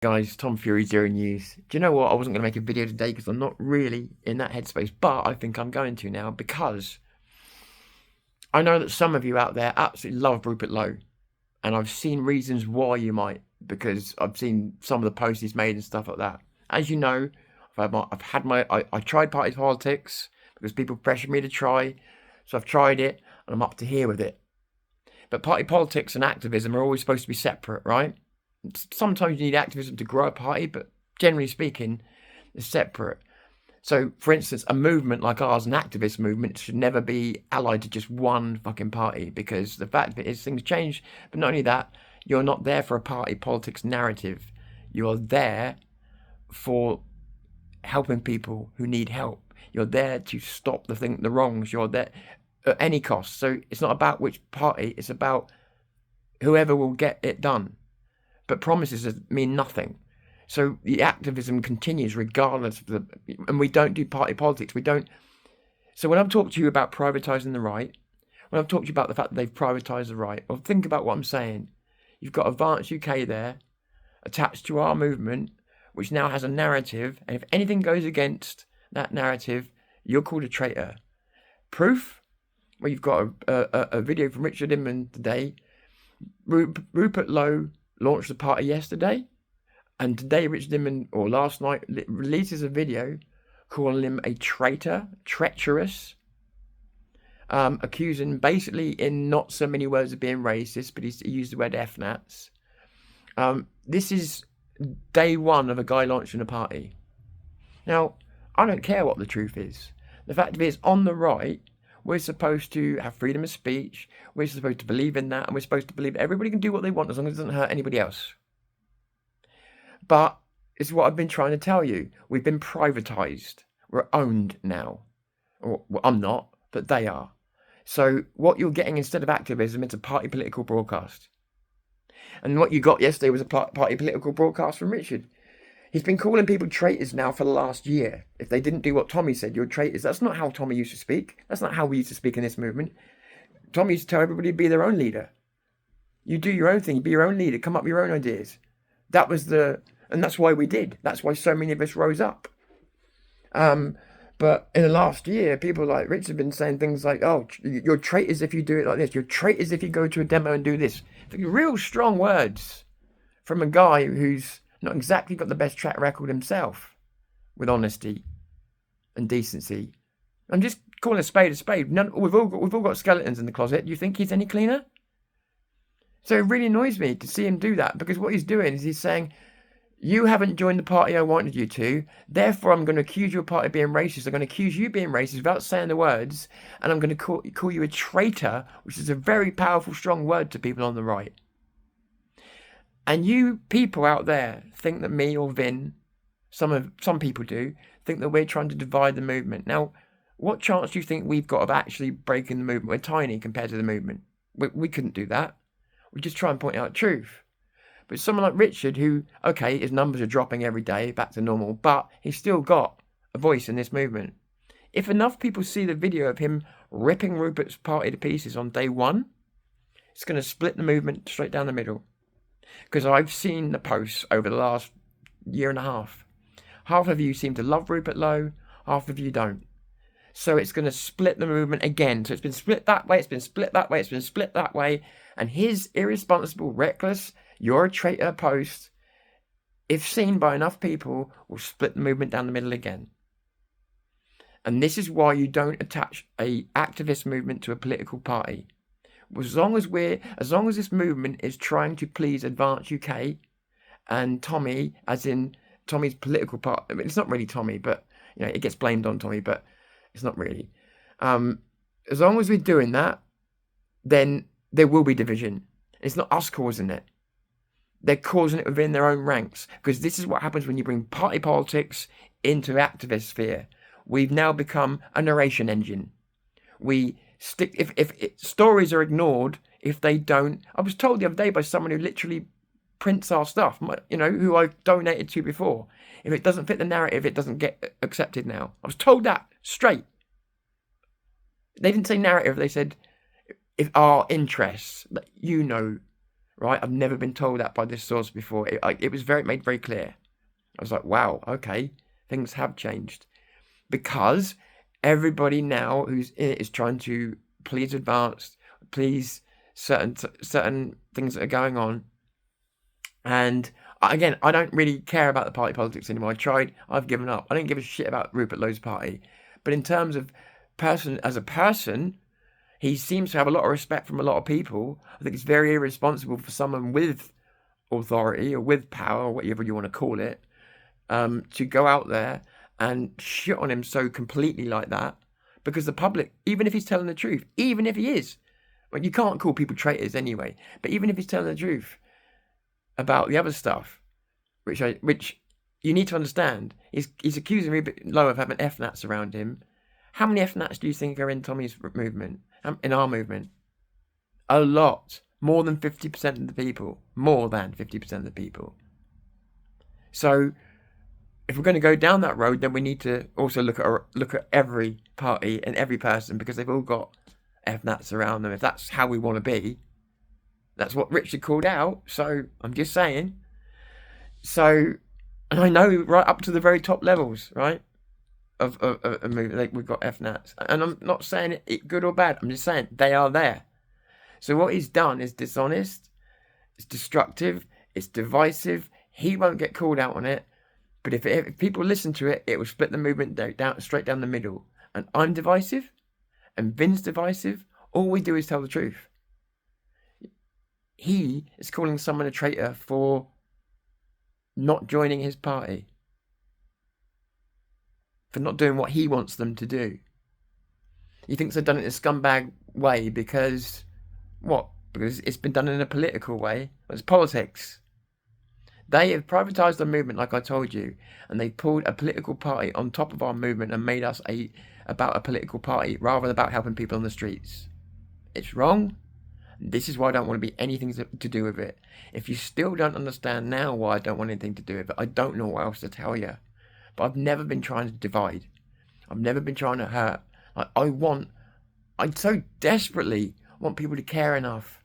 Guys, Tom Fury, Zero News. Do you know what? I wasn't going to make a video today because I'm not really in that headspace, but I think I'm going to now because I know that some of you out there absolutely love Rupert Lowe, and I've seen reasons why you might, because I've seen some of the posts he's made and stuff like that. As you know, I tried party politics because people pressured me to try, so I've tried it and I'm up to here with it. But party politics and activism are always supposed to be separate, right? Sometimes you need activism to grow a party, but generally speaking, they're separate. So, for instance, a movement like ours, an activist movement, should never be allied to just one fucking party because the fact of it is things change. But not only that, you're not there for a party politics narrative. You're there for helping people who need help. You're there to stop the wrongs. You're there at any cost. So it's not about which party. It's about whoever will get it done. But promises mean nothing. So the activism continues regardless of and we don't do party politics. We don't. So when I'm talking to you about privatising the right, when I'm talking to you about the fact that they've privatised the right, well, think about what I'm saying. You've got Advance UK there, attached to our movement, which now has a narrative, and if anything goes against that narrative, you're called a traitor. Proof? Well, you've got a video from Richard Inman today. Rupert Lowe launched the party yesterday, and today Richard Inman, or last night, releases a video calling him a traitor, treacherous, accusing basically in not so many words of being racist, but he used the word FNATs. This is day one of a guy launching a party. Now, I don't care what the truth is. The fact of it is, on the right, we're supposed to have freedom of speech. We're supposed to believe in that, and we're supposed to believe everybody can do what they want as long as it doesn't hurt anybody else. But it's what I've been trying to tell you. We've been privatised. We're owned now. Well, I'm not, but they are. So what you're getting instead of activism, it's a party political broadcast. And what you got yesterday was a party political broadcast from Richard. He's been calling people traitors now for the last year. If they didn't do what Tommy said, you're traitors. That's not how Tommy used to speak. That's not how we used to speak in this movement. Tommy used to tell everybody to be their own leader. You do your own thing, be your own leader, come up with your own ideas. And that's why we did. That's why so many of us rose up. But in the last year, people like Rich have been saying things like, oh, you're traitors if you do it like this. You're traitors if you go to a demo and do this. Real strong words from a guy who's not exactly got the best track record himself with honesty and decency. I'm just calling a spade a spade. We've all got skeletons in the closet. Do you think he's any cleaner? So it really annoys me to see him do that, because what he's doing is he's saying, you haven't joined the party I wanted you to, therefore I'm going to accuse your party of being racist. I'm going to accuse you of being racist without saying the words, and I'm going to call you a traitor, which is a very powerful, strong word to people on the right. And you people out there think that me or Vin, some people do, think that we're trying to divide the movement. Now, what chance do you think we've got of actually breaking the movement? We're tiny compared to the movement. We couldn't do that. We just try and point out truth. But someone like Richard, who, okay, his numbers are dropping every day, back to normal, but he's still got a voice in this movement. If enough people see the video of him ripping Rupert's party to pieces on day one, it's going to split the movement straight down the middle. Because I've seen the posts over the last year and a half. Half of you seem to love Rupert Lowe, half of you don't. So it's going to split the movement again. So it's been split that way, it's been split that way, it's been split that way. And his irresponsible, reckless, you're a traitor post, if seen by enough people, will split the movement down the middle again. And this is why you don't attach a activist movement to a political party. As long as this movement is trying to please Advance UK and Tommy, as in Tommy's political part, I mean, it's not really Tommy, but you know, it gets blamed on Tommy, but it's not really. As long as we're doing that, then there will be division. It's not us causing it. They're causing it within their own ranks, because this is what happens when you bring party politics into activist sphere. We've now become a narration engine. We stick if stories are ignored, if they don't. I was told the other day by someone who literally prints our stuff, you know, who I've donated to before. If it doesn't fit the narrative, it doesn't get accepted now. I was told that straight. They didn't say narrative. They said if our interests, you know, right? I've never been told that by this source before. It was made very clear. I was like, wow, okay, things have changed. Because everybody now who's in it is trying to please Advanced, please certain things that are going on. And again, I don't really care about the party politics anymore. I tried, I've given up. I don't give a shit about Rupert Lowe's party. But in terms of as a person, he seems to have a lot of respect from a lot of people. I think it's very irresponsible for someone with authority or with power, or whatever you want to call it, to go out there and shit on him so completely like that. Because the public, even if he's telling the truth, even if he is, well, you can't call people traitors anyway, but even if he's telling the truth about the other stuff, which you need to understand, he's accusing Rupert Lowe of having FNATs around him. How many FNATs do you think are in Tommy's movement, in our movement? A lot. More than 50% of the people. More than 50% of the people. So, if we're going to go down that road, then we need to also look at every party and every person, because they've all got FNATs around them. If that's how we want to be, that's what Richard called out. So I'm just saying. So, and I know right up to the very top levels, right, of a movement, like we've got FNATs, and I'm not saying it good or bad. I'm just saying they are there. So what he's done is dishonest, it's destructive, it's divisive. He won't get called out on it. But if people listen to it, it will split the movement straight down the middle. And I'm divisive, and Vin's divisive. All we do is tell the truth. He is calling someone a traitor for not joining his party, for not doing what he wants them to do. He thinks they've done it in a scumbag way because, what? Because it's been done in a political way. It's politics. They have privatised the movement, like I told you, and they pulled a political party on top of our movement and made us about a political party rather than about helping people on the streets. It's wrong. This is why I don't want to be anything to do with it. If you still don't understand now why I don't want anything to do with it, I don't know what else to tell you. But I've never been trying to divide. I've never been trying to hurt. I so desperately want people to care enough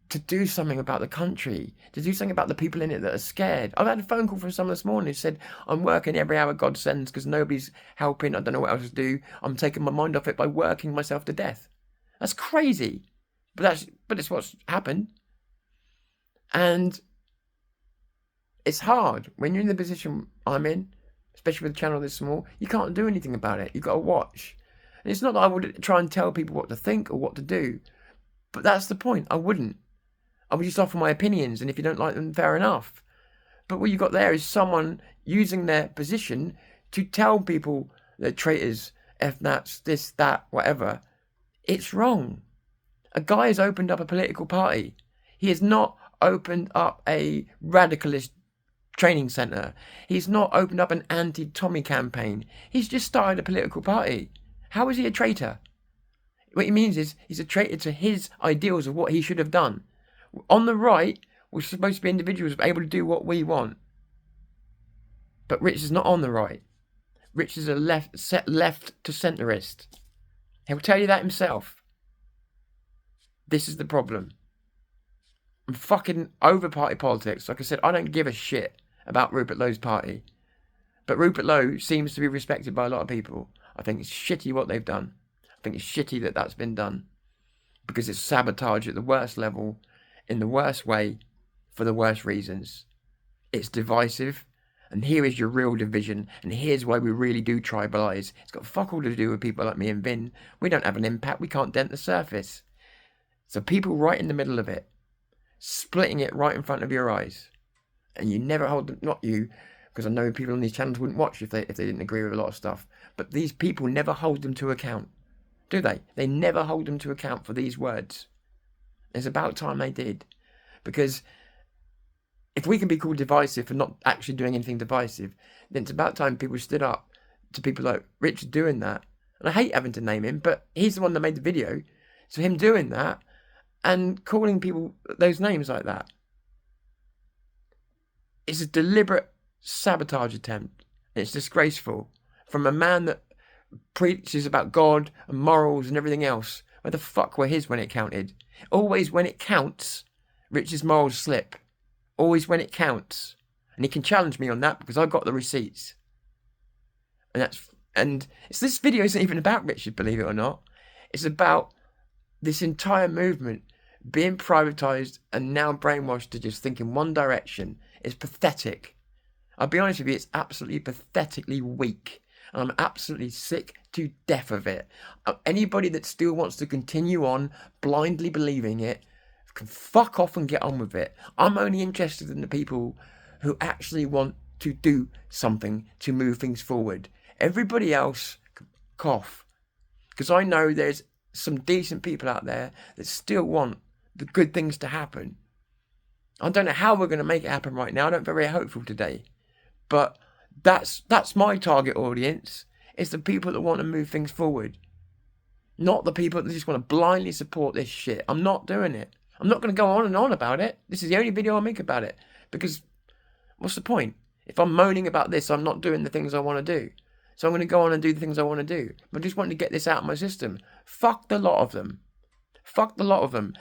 to do something about the country, to do something about the people in it that are scared. I've had a phone call from someone this morning who said, I'm working every hour God sends because nobody's helping. I don't know what else to do. I'm taking my mind off it by working myself to death. That's crazy. But it's what's happened. And it's hard when you're in the position I'm in, especially with a channel this small. You can't do anything about it. You've got to watch. And it's not that I would try and tell people what to think or what to do, but that's the point. I wouldn't. I would just offer my opinions, and if you don't like them, fair enough. But what you got there is someone using their position to tell people they're traitors, FNATs, this, that, whatever. It's wrong. A guy has opened up a political party. He has not opened up a radicalist training centre. He's not opened up an anti-Tommy campaign. He's just started a political party. How is he a traitor? What he means is he's a traitor to his ideals of what he should have done. On the right, we're supposed to be individuals able to do what we want. But Rich is not on the right. Rich is a left to centrist. He'll tell you that himself. This is the problem. I'm fucking over party politics. Like I said, I don't give a shit about Rupert Lowe's party. But Rupert Lowe seems to be respected by a lot of people. I think it's shitty what they've done. I think it's shitty that that's been done. Because it's sabotage at the worst level, in the worst way, for the worst reasons. It's divisive. And here is your real division. And here's why we really do tribalize. It's got fuck all to do with people like me and Vin. We don't have an impact. We can't dent the surface. So people right in the middle of it, splitting it right in front of your eyes. And you never hold them, not you, because I know people on these channels wouldn't watch if they didn't agree with a lot of stuff. But these people never hold them to account. Do they? They never hold them to account for these words. It's about time they did. Because if we can be called divisive for not actually doing anything divisive, then it's about time people stood up to people like Richard doing that. And I hate having to name him, but he's the one that made the video. So him doing that and calling people those names like that is a deliberate sabotage attempt. It's disgraceful from a man that preaches about God and morals and everything else. Where the fuck were his when it counted? Always when it counts, Richard's morals slip. Always when it counts. And he can challenge me on that because I got the receipts. And this video isn't even about Richard, believe it or not. It's about this entire movement being privatised and now brainwashed to just think in one direction. It's pathetic. I'll be honest with you, it's absolutely pathetically weak. And I'm absolutely sick to death of it. Anybody that still wants to continue on blindly believing it can fuck off and get on with it. I'm only interested in the people who actually want to do something to move things forward. Everybody else, cough. Because I know there's some decent people out there that still want the good things to happen. I don't know how we're going to make it happen right now. I don't feel very hopeful today. But that's my target audience. It's the people that want to move things forward. Not the people that just want to blindly support this shit. I'm not doing it. I'm not going to go on and on about it. This is the only video I'll make about it. Because what's the point? If I'm moaning about this, I'm not doing the things I want to do. So I'm going to go on and do the things I want to do. I just want to get this out of my system. Fuck the lot of them. Fuck the lot of them.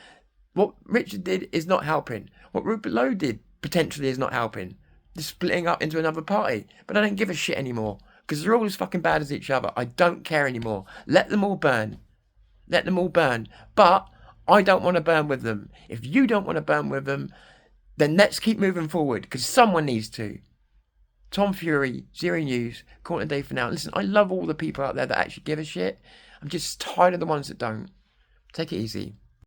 What Richard did is not helping. What Rupert Lowe did potentially is not helping. They're splitting up into another party. But I don't give a shit anymore. Because they're all as fucking bad as each other. I don't care anymore. Let them all burn. Let them all burn. But I don't want to burn with them. If you don't want to burn with them, then let's keep moving forward. Because someone needs to. Tom Fury, Zero News, call it a day for now. Listen, I love all the people out there that actually give a shit. I'm just tired of the ones that don't. Take it easy.